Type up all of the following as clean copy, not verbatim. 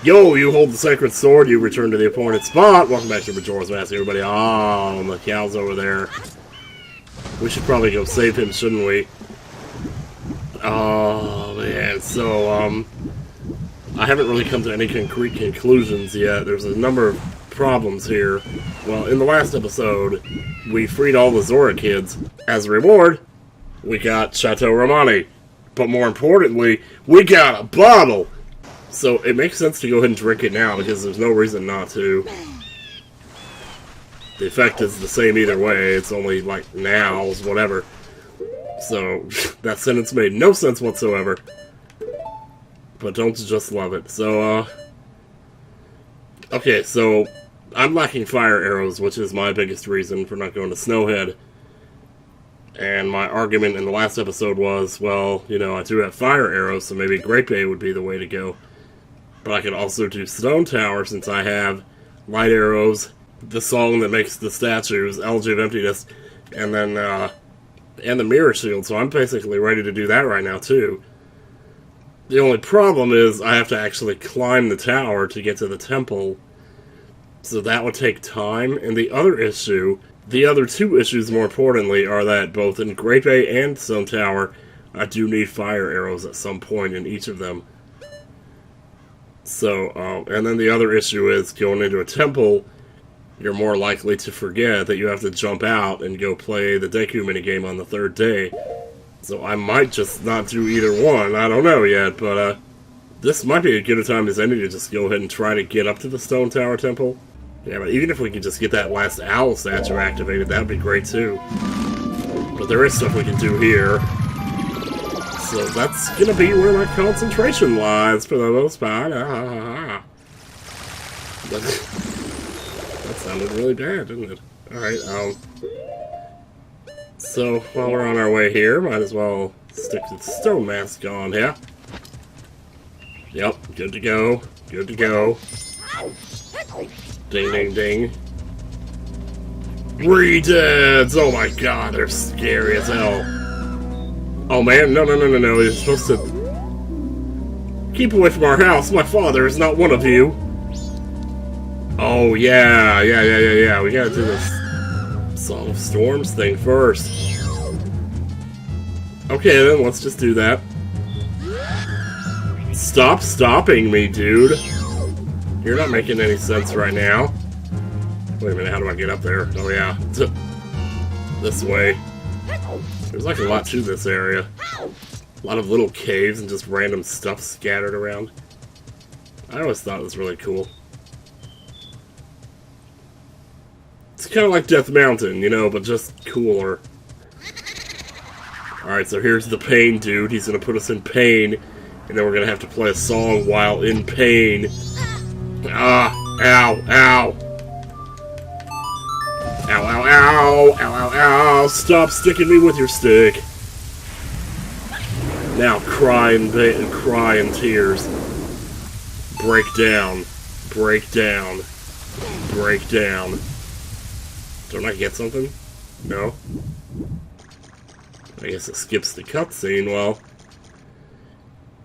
Yo, you hold the sacred sword, you return to the appointed spot. Welcome back to Majora's Mask, everybody. Oh, the cow's over there. We should probably go save him, shouldn't we? Oh, man. So, I haven't really come to any concrete conclusions yet. There's a number of problems here. Well, in the last episode, we freed all the Zora kids. As a reward, we got Chateau Romani. But more importantly, we got a bottle! So it makes sense to go ahead and drink it now, because there's no reason not to. The effect is the same either way, it's only like nows, whatever. So, that sentence made no sense whatsoever. But don't you just love it? So, okay, so I'm lacking fire arrows, which is my biggest reason for not going to Snowhead. And my argument in the last episode was, well, you know, I do have fire arrows, so maybe Great Bay would be the way to go. But I could also do Stone Tower, since I have light arrows, the song that makes the statues, Elegy of Emptiness, and then, and the Mirror Shield, so I'm basically ready to do that right now, too. The only problem is I have to actually climb the tower to get to the temple, so that would take time. And the other issue, the other two issues more importantly, are that both in Great Bay and Stone Tower, I do need fire arrows at some point in each of them. So, and then the other issue is going into a temple, you're more likely to forget that you have to jump out and go play the Deku minigame on the third day. So I might just not do either one, I don't know yet, but this might be as good a time as any to just go ahead and try to get up to the Stone Tower Temple. Yeah, but even if we could just get that last owl statue activated, that would be great too. But there is stuff we can do here. So that's gonna be where my concentration lies for the most part. That sounded really bad, didn't it? Alright, so while we're on our way here, might as well stick the stone mask on here. Yep, good to go. Good to go. Ding, ding, ding. Redeads! Oh my god, they're scary as hell. Oh man, no, you're supposed to keep away from our house. My father is not one of you. Oh yeah, we gotta do this Song of Storms thing first. Okay then, let's just do that. Stop stopping me, dude. You're not making any sense right now. Wait a minute, how do I get up there? Oh yeah, this way. There's like a lot to this area. A lot of little caves and just random stuff scattered around. I always thought it was really cool. It's kind of like Death Mountain, you know, but just cooler. Alright, so here's the pain dude. He's gonna put us in pain, and then we're gonna have to play a song while in pain. Ah! Ow! Ow! Ow, ow, ow! Ow, ow, ow! Stop sticking me with your stick! Now cry in tears. Break down. Break down. Break down. Don't I get something? No? I guess it skips the cutscene. Well,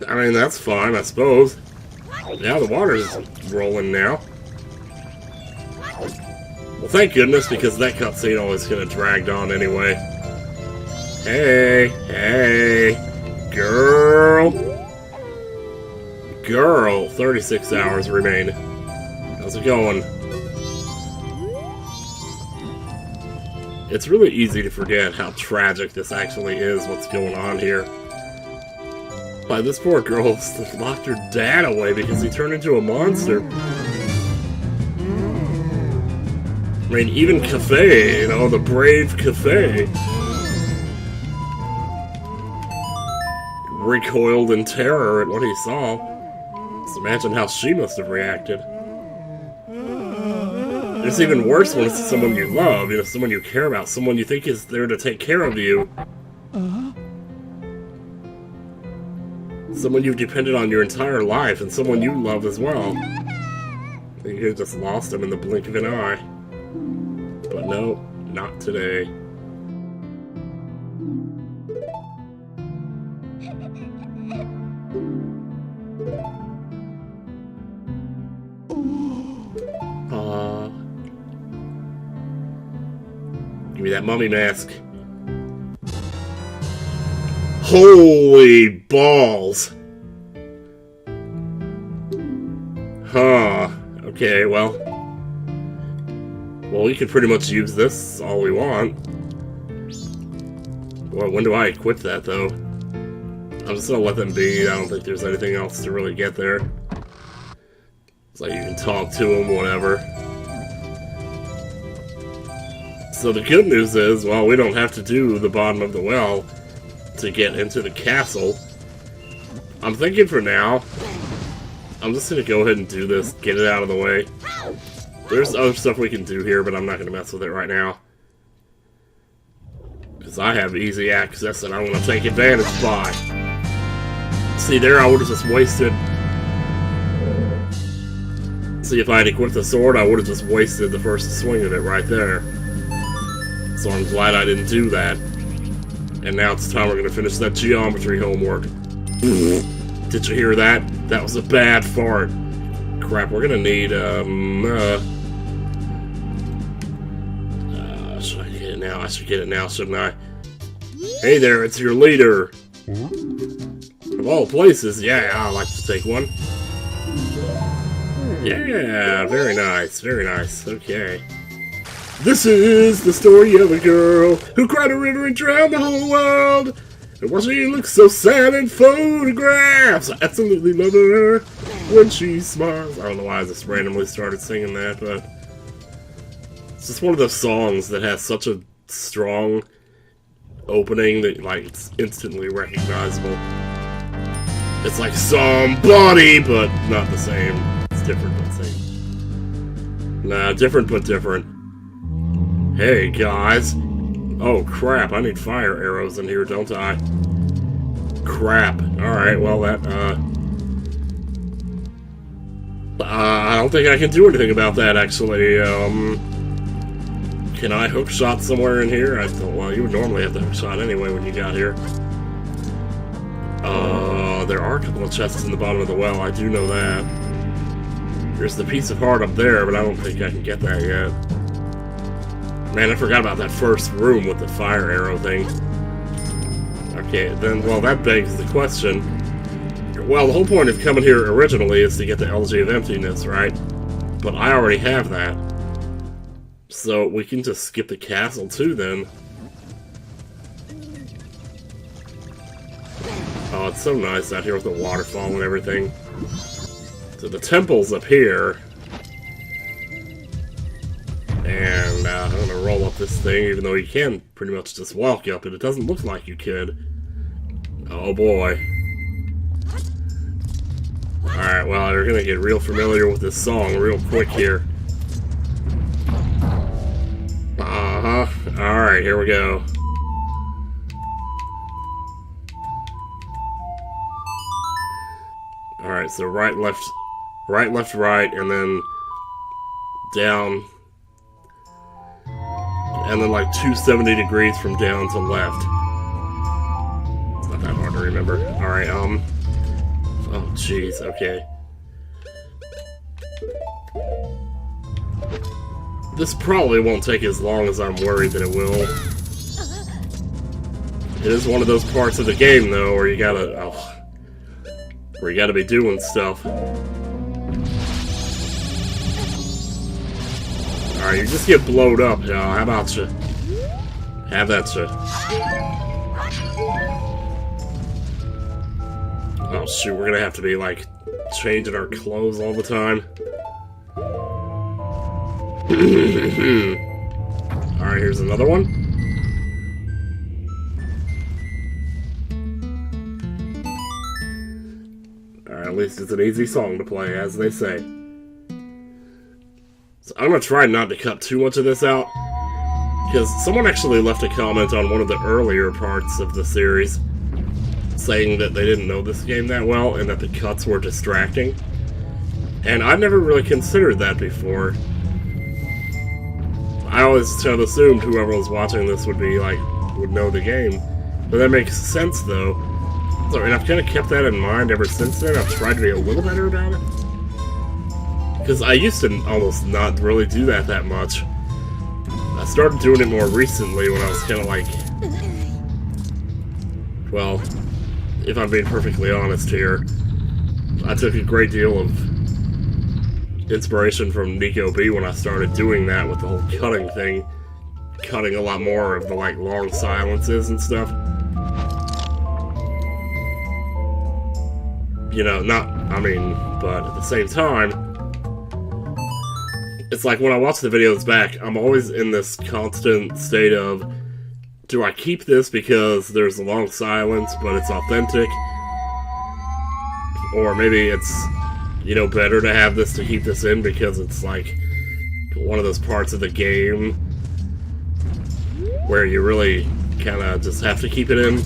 I mean, that's fine, I suppose. Yeah, the water's rolling now. Well, thank goodness, because that cutscene always could have dragged on anyway. Hey, hey, girl. Girl, 36 hours remain. How's it going? It's really easy to forget how tragic this actually is, what's going on here. Why, this poor girl locked her dad away because he turned into a monster. I mean, even Cafe, you know, the brave Cafe, recoiled in terror at what he saw. Just imagine how she must have reacted. It's even worse when it's someone you love, you know, someone you care about, someone you think is there to take care of you. Someone you've depended on your entire life, and someone you love as well. You just lost them in the blink of an eye. But no, not today. Give me that mummy mask. Holy balls! Huh. Okay, well... Well, we can pretty much use this all we want. Well, when do I equip that, though? I'm just gonna let them be. I don't think there's anything else to really get there. It's like you can talk to them, whatever. So the good news is, well, we don't have to do the bottom of the well to get into the castle. I'm thinking for now, I'm just gonna go ahead and do this, get it out of the way. There's other stuff we can do here, but I'm not gonna mess with it right now. Because I have easy access and I'm gonna take advantage by. See, there I would've just wasted... See, if I had equipped the sword, I would've just wasted the first swing of it right there. So I'm glad I didn't do that. And now it's time we're gonna finish that geometry homework. Did you hear that? That was a bad fart. Crap, we're gonna need, should I get it now? I should get it now, shouldn't I? Hey there, it's your leader! Of all places, yeah, I'd like to take one. Yeah, very nice, okay. This is the story of a girl who cried a river and drowned the whole world. And why she looks so sad in photographs. I absolutely love her when she smiles. I don't know why I just randomly started singing that, but it's just one of those songs that has such a strong opening that, like, it's instantly recognizable. It's like somebody, but not the same. It's different but same. Nah, different but different. Hey, guys. Oh, crap. I need fire arrows in here, don't I? Crap. Alright, well, that, I don't think I can do anything about that, actually. Can I hook shot somewhere in here? I don't, well, you would normally have the hook shot anyway when you got here. There are a couple of chests in the bottom of the well, I do know that. There's the piece of heart up there, but I don't think I can get that yet. Man, I forgot about that first room with the fire arrow thing. Okay, then, well, that begs the question. Well, the whole point of coming here originally is to get the LG of Emptiness, right? But I already have that. So we can just skip the castle too, then. Oh, it's so nice out here with the waterfall and everything. So the temple's up here. And I'm gonna roll up this thing, even though you can pretty much just walk up it. It doesn't look like you could. Oh boy. Alright, well, you're gonna get real familiar with this song real quick here. Uh-huh. Alright, here we go. Alright, so right, left, right, and then down. And then like 270 degrees from down to left. It's not that hard to remember. Alright, oh jeez, okay. This probably won't take as long as I'm worried that it will. It is one of those parts of the game, though, where you gotta, where you gotta be doing stuff. Alright, you just get blowed up, y'all. How about you? Have that shit. Oh shoot, we're gonna have to be, like, changing our clothes all the time. Alright, here's another one. Alright, at least it's an easy song to play, as they say. So I'm gonna try not to cut too much of this out, because someone actually left a comment on one of the earlier parts of the series saying that they didn't know this game that well and that the cuts were distracting. And I never really considered that before. I always kind of assumed whoever was watching this would be like, would know the game. But that makes sense though. So, and I've kind of kept that in mind ever since then. I've tried to be a little better about it. Because I used to almost not really do that much. I started doing it more recently when I was kind of like, well, if I'm being perfectly honest here, I took a great deal of inspiration from Nico B when I started doing that with the whole cutting thing. Cutting a lot more of the, like, long silences and stuff. You know, but at the same time, it's like when I watch the videos back, I'm always in this constant state of, do I keep this because there's a long silence, but it's authentic? Or maybe it's, you know, better to have this, to keep this in because it's like one of those parts of the game where you really kind of just have to keep it in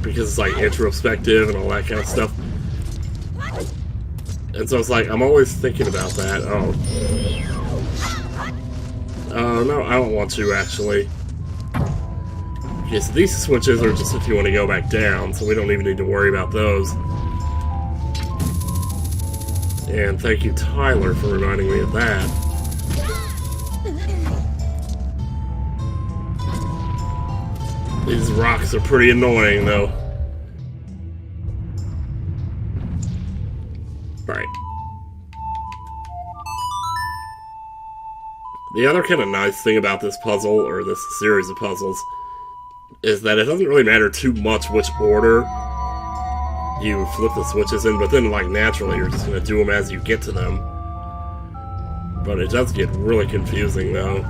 because it's like introspective and all that kind of stuff. And so it's like, I'm always thinking about that. No, I don't want to, actually. Okay, so these switches are just if you want to go back down, so we don't even need to worry about those. And thank you, Tyler, for reminding me of that. These rocks are pretty annoying, though. Right. The other kind of nice thing about this puzzle, or this series of puzzles, is that it doesn't really matter too much which order you flip the switches in, but then, like, naturally you're just going to do them as you get to them. But it does get really confusing, though,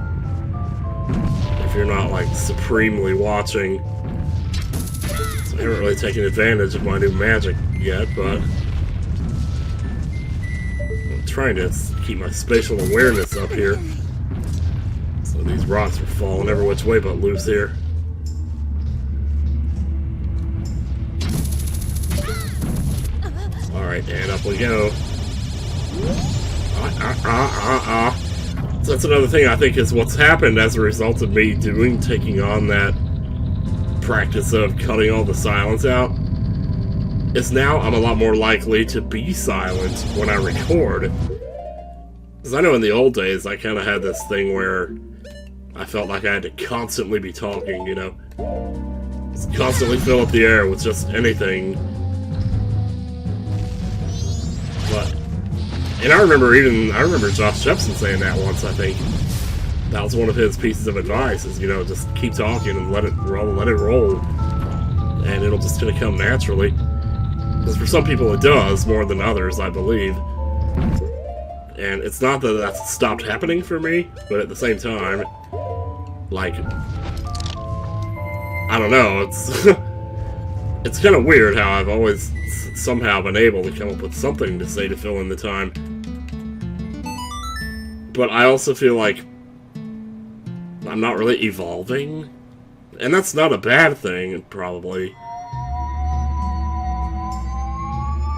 if you're not, like, supremely watching. So I haven't really taken advantage of my new magic yet, but I'm trying to keep my spatial awareness up here. So these rocks are falling every which way but loose here. Alright, and up we go. So that's another thing I think is what's happened as a result of me taking on that practice of cutting all the silence out, is now I'm a lot more likely to be silent when I record. Because I know in the old days I kind of had this thing where I felt like I had to constantly be talking, you know? Just constantly fill up the air with just anything. And I remember Josh Jepson saying that once, I think. That was one of his pieces of advice, is, you know, just keep talking and let it roll. And it'll just gonna come naturally. Because for some people it does, more than others, I believe. And it's not that that's stopped happening for me, but at the same time, like, I don't know, it's it's kind of weird how I've always somehow been able to come up with something to say to fill in the time. But I also feel like I'm not really evolving. And that's not a bad thing, probably.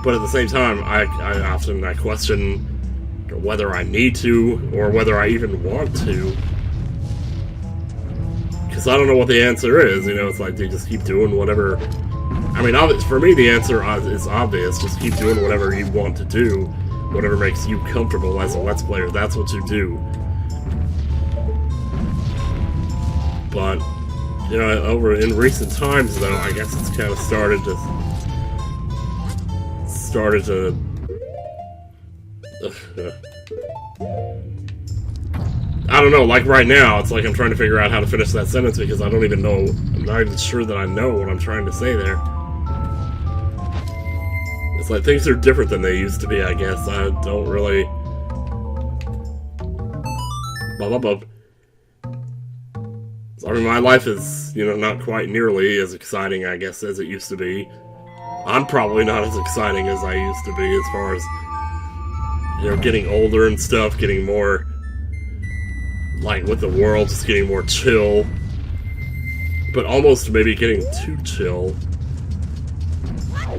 But at the same time, I often question whether I need to, or whether I even want to. Because I don't know what the answer is, you know, it's like, do you just keep doing whatever... I mean, for me, the answer is obvious. Just keep doing whatever you want to do. Whatever makes you comfortable as a Let's Player, that's what you do. But, you know, in recent times, though, I guess it's kind of started to... I don't know, like right now, it's like I'm trying to figure out how to finish that sentence because I don't even know, I'm not even sure that I know what I'm trying to say there. It's like things are different than they used to be, I guess. I don't really... I mean, my life is, you know, not quite nearly as exciting, I guess, as it used to be. I'm probably not as exciting as I used to be as far as, you know, getting older and stuff, getting more... like, with the world, just getting more chill. But almost maybe getting too chill.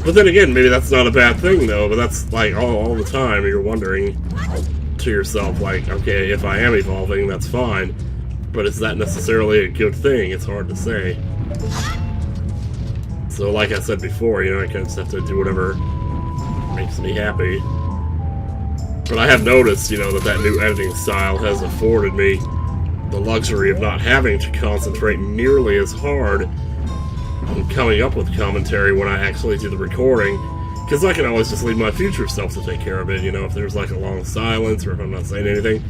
But then again, maybe that's not a bad thing, though. But that's, like, all the time you're wondering to yourself, like, okay, if I am evolving, that's fine. But is that necessarily a good thing? It's hard to say. So, like I said before, you know, I kind of just have to do whatever makes me happy. But I have noticed, you know, that new editing style has afforded me the luxury of not having to concentrate nearly as hard on coming up with commentary when I actually do the recording, because I can always just leave my future self to take care of it, you know, if there's like a long silence or if I'm not saying anything,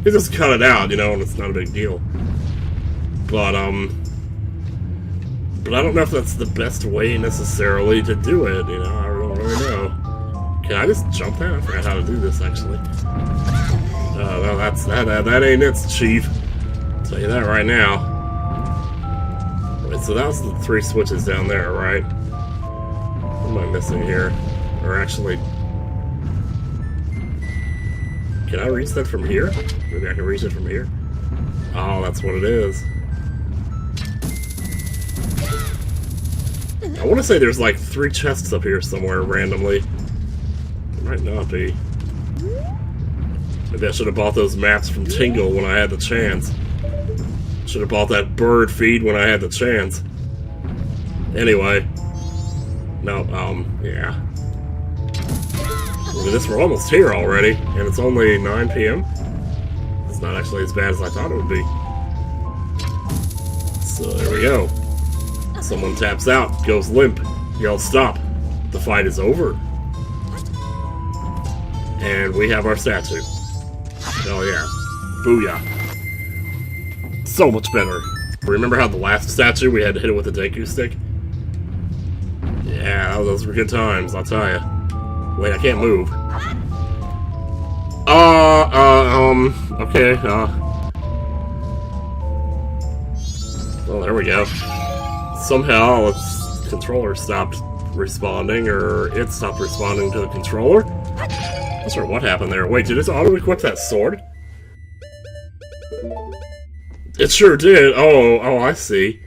you just cut it out, you know, and it's not a big deal. But I don't know if that's the best way necessarily to do it, you know, I don't really know. Can I just jump that? I forgot how to do this, actually. No, that ain't it, Chief. I'll tell you that right now. Wait, so that was the 3 switches down there, right? What am I missing here? Or actually... Can I reach that from here? Maybe I can reach it from here? Oh, that's what it is. I want to say there's like 3 chests up here somewhere randomly. It might not be. Maybe I should have bought those maps from Tingle when I had the chance. Should have bought that bird feed when I had the chance. Anyway. No, yeah. Look at this, we're almost here already, and it's only 9 p.m. It's not actually as bad as I thought it would be. So there we go. Someone taps out, goes limp, yells stop. The fight is over. And we have our statue. Hell yeah. Booyah. So much better. Remember how the last statue we had to hit it with a Deku stick? Yeah, those were good times, I'll tell ya. Wait, I can't move. Okay, well, there we go. Somehow, its controller stopped responding, or it stopped responding to the controller. Not sure what happened there. Wait, did it auto-equip that sword? It sure did. Oh, I see.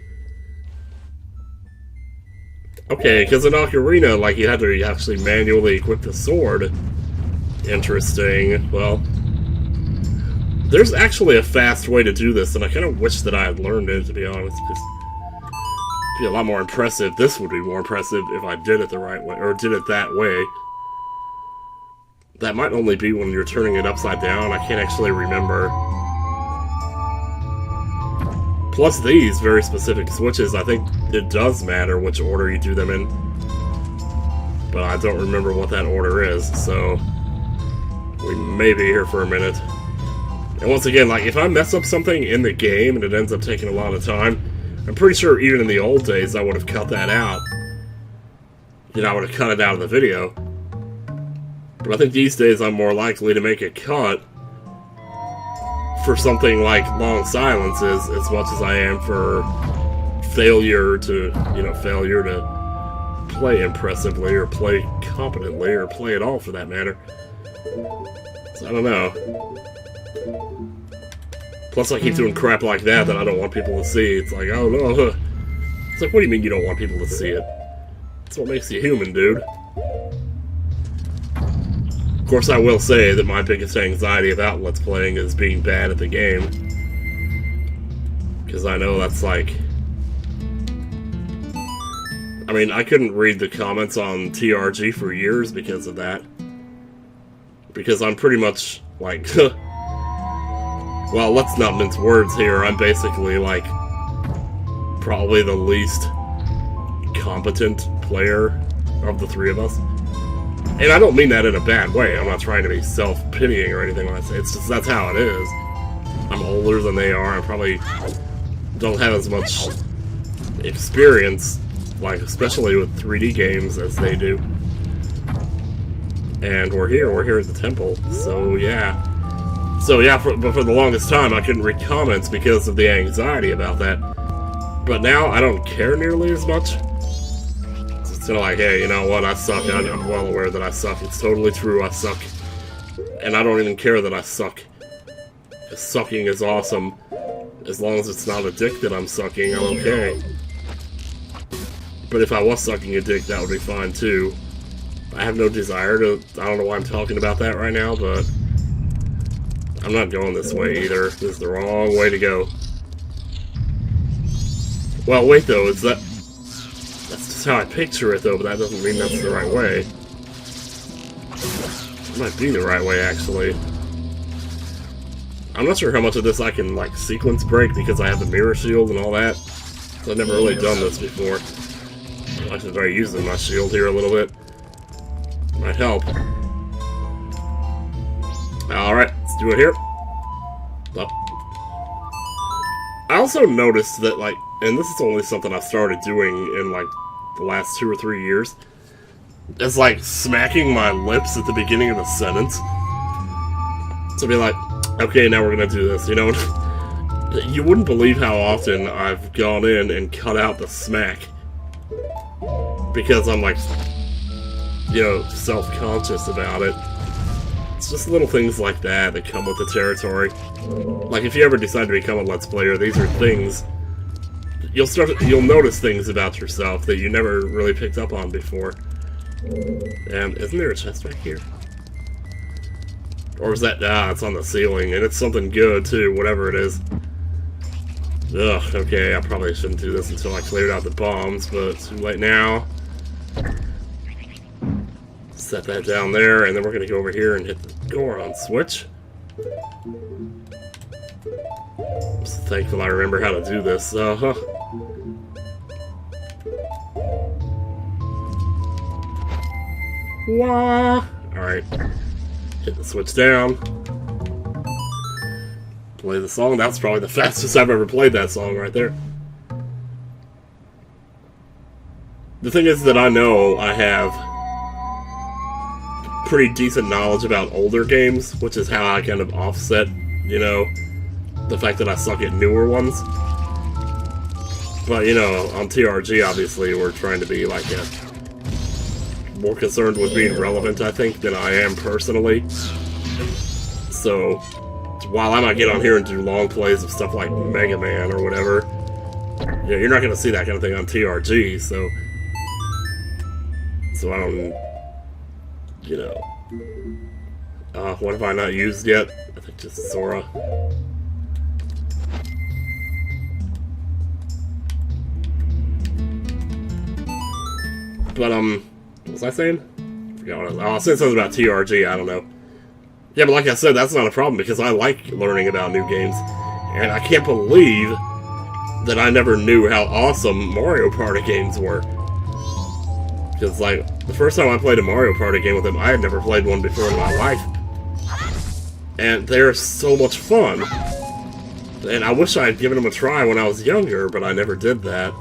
Okay, because in Ocarina, like, you had to actually manually equip the sword. Interesting. Well, there's actually a fast way to do this, and I kind of wish that I had learned it, to be honest, because it'd be a lot more impressive. This would be more impressive if I did it the right way, or did it that way. That might only be when you're turning it upside down. I can't actually remember. Plus these very specific switches, I think it does matter which order you do them in. But I don't remember what that order is, so we may be here for a minute. And once again, like, if I mess up something in the game and it ends up taking a lot of time, I'm pretty sure even in the old days I would have cut that out. You know, I would have cut it out of the video. But I think these days I'm more likely to make a cut for something like long silences as much as I am for failure to play impressively or play competently or play at all for that matter. So I don't know. Plus I keep doing crap like that I don't want people to see. It's like, oh no. It's like, what do you mean you don't want people to see it? That's what makes you human, dude. Of course, I will say that my biggest anxiety about Let's Playing is being bad at the game. Because I know that's like... I mean, I couldn't read the comments on TRG for years because of that. Because I'm pretty much, like... well, let's not mince words here. I'm basically, like, probably the least competent player of the 3 of us. And I don't mean that in a bad way. I'm not trying to be self-pitying or anything when I say it. It's just that's how it is. I'm older than they are. I probably don't have as much experience, like, especially with 3D games as they do. And we're here at the temple, so yeah. But for the longest time I couldn't read comments because of the anxiety about that. But now I don't care nearly as much. It's kind of like, hey, you know what, I suck. I'm well aware that I suck. It's totally true, I suck. And I don't even care that I suck. Because sucking is awesome. As long as it's not a dick that I'm sucking, I'm okay. But if I was sucking a dick, that would be fine too. I have no desire to... I don't know why I'm talking about that right now, but... I'm not going this way either. This is the wrong way to go. Well, wait though, is that... That's just how I picture it though, but that doesn't mean that's the right way. It might be the right way, actually. I'm not sure how much of this I can, like, sequence break because I have the mirror shield and all that. So I've never really done this before. I should try using my shield here a little bit. Might help. Alright, let's do it here. Up. I also noticed that, like, and this is only something I've started doing in, like, the last 2 or 3 years, is, like, smacking my lips at the beginning of a sentence. So be like, okay, now we're gonna do this, you know? You wouldn't believe how often I've gone in and cut out the smack. Because I'm, like, you know, self-conscious about it. It's just little things like that that come with the territory. Like, if you ever decide to become a Let's Player, these are things... You'll notice things about yourself that you never really picked up on before. And isn't there a chest back here? Or is that... Ah, it's on the ceiling, and it's something good, too, whatever it is. Ugh, okay, I probably shouldn't do this until I cleared out the bombs, but it's too late now. Set that down there, and then we're gonna go over here and hit the Goron switch. I'm so thankful I remember how to do this. Wah! Alright. Hit the switch down. Play the song. That's probably the fastest I've ever played that song right there. The thing is that I know I have pretty decent knowledge about older games, which is how I kind of offset, you know, the fact that I suck at newer ones. But, you know, on TRG, obviously, we're trying to be, like, more concerned with being relevant, I think, than I am personally. So, while I might get on here and do long plays of stuff like Mega Man or whatever, you know, you're not going to see that kind of thing on TRG, so I don't, you know. What have I not used yet? I think just Sora. But, what was I saying? I forgot what I said something about TRG, I don't know. Yeah, but like I said, that's not a problem, because I like learning about new games. And I can't believe that I never knew how awesome Mario Party games were. Because, like, the first time I played a Mario Party game with them, I had never played one before in my life. And they're so much fun. And I wish I had given them a try when I was younger, but I never did that.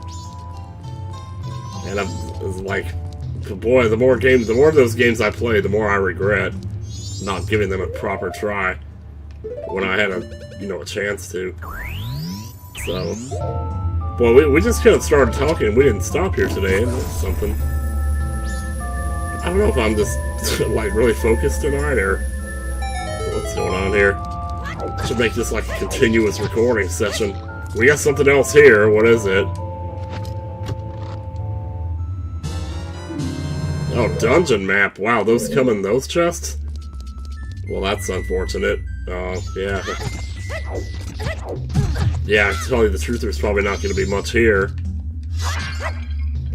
And I was like, boy, the more of those games I play, the more I regret not giving them a proper try when I had a chance to. So, well, we just kind of started talking and we didn't stop here today, and that's something. I don't know if I'm just like really focused tonight or what's going on here. I should make this like a continuous recording session. We got something else here. What is it? Oh, dungeon map. Wow, those come in those chests? Well, that's unfortunate. Yeah. Yeah, to tell you the truth, there's probably not going to be much here.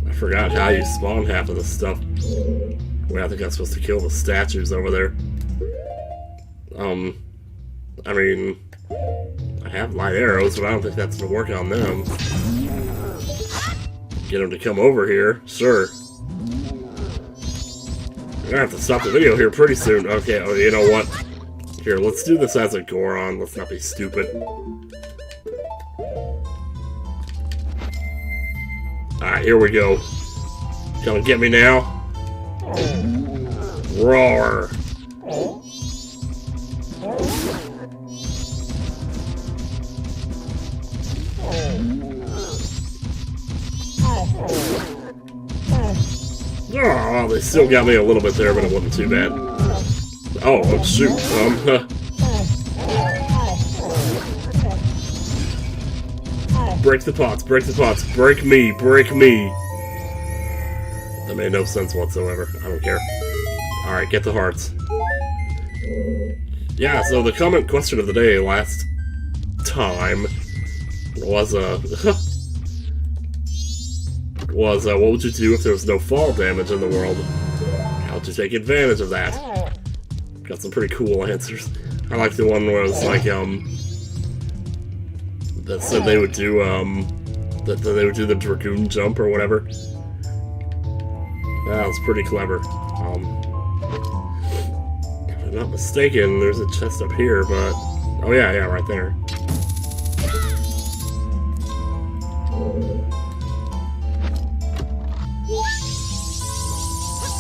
I forgot how you spawn half of this stuff. Wait, I think I'm supposed to kill the statues over there. I mean, I have light arrows, but I don't think that's going to work on them. Get them to come over here, sure. We're gonna have to stop the video here pretty soon. Okay, oh, you know what? Here, let's do this as a Goron. Let's not be stupid. Alright, here we go. Gonna get me now? Roar! Oh, they still got me a little bit there, but it wasn't too bad. Oh shoot. Break the pots, break the pots, break me, break me. That made no sense whatsoever. I don't care. Alright, get the hearts. Yeah, so the comment question of the day last time was, what would you do if there was no fall damage in the world? How would you take advantage of that? Got some pretty cool answers. I like the one where it's like, that said they would do, that they would do the Dragoon jump or whatever. That was pretty clever. If I'm not mistaken, there's a chest up here, but... Oh yeah, right there.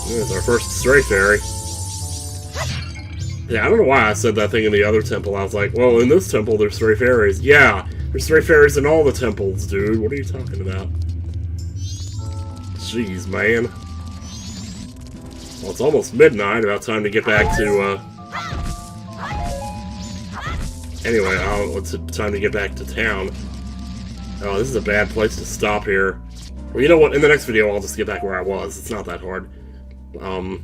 There's our first stray fairy. Yeah, I don't know why I said that thing in the other temple. I was like, well, in this temple there's stray fairies. Yeah, there's stray fairies in all the temples, dude. What are you talking about? Jeez, man. Well, it's almost midnight. About time to get back to, Anyway, it's time to get back to town. Oh, this is a bad place to stop here. Well, you know what? In the next video, I'll just get back where I was. It's not that hard. I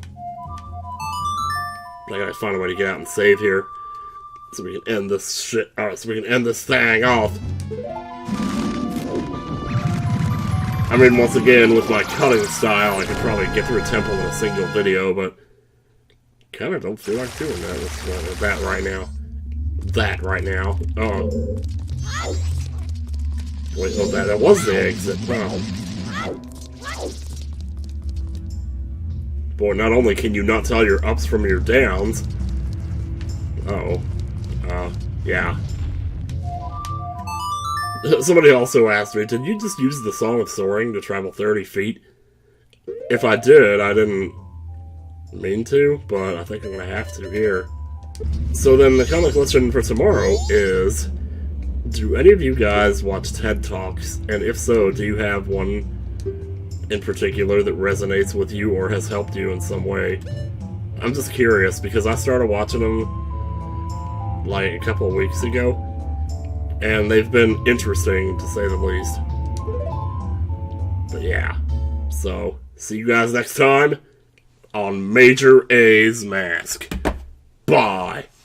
gotta find a way to get out and save here. So we can end this shit. Alright, so we can end this thing off. I mean, once again, with my cutting style, I could probably get through a temple in a single video, but kinda don't feel like doing that with that right now. Oh. Wait, oh, that was the exit. Wow. Boy, not only can you not tell your ups from your downs... yeah. Somebody also asked me, did you just use the Song of Soaring to travel 30 feet? If I did, I didn't mean to, but I think I'm gonna have to here. So then the comic question for tomorrow is, do any of you guys watch TED Talks? And if so, do you have one in particular that resonates with you or has helped you in some way? I'm just curious because I started watching them like a couple of weeks ago and they've been interesting to say the least. But yeah, so see you guys next time on Major A's Mask. Bye!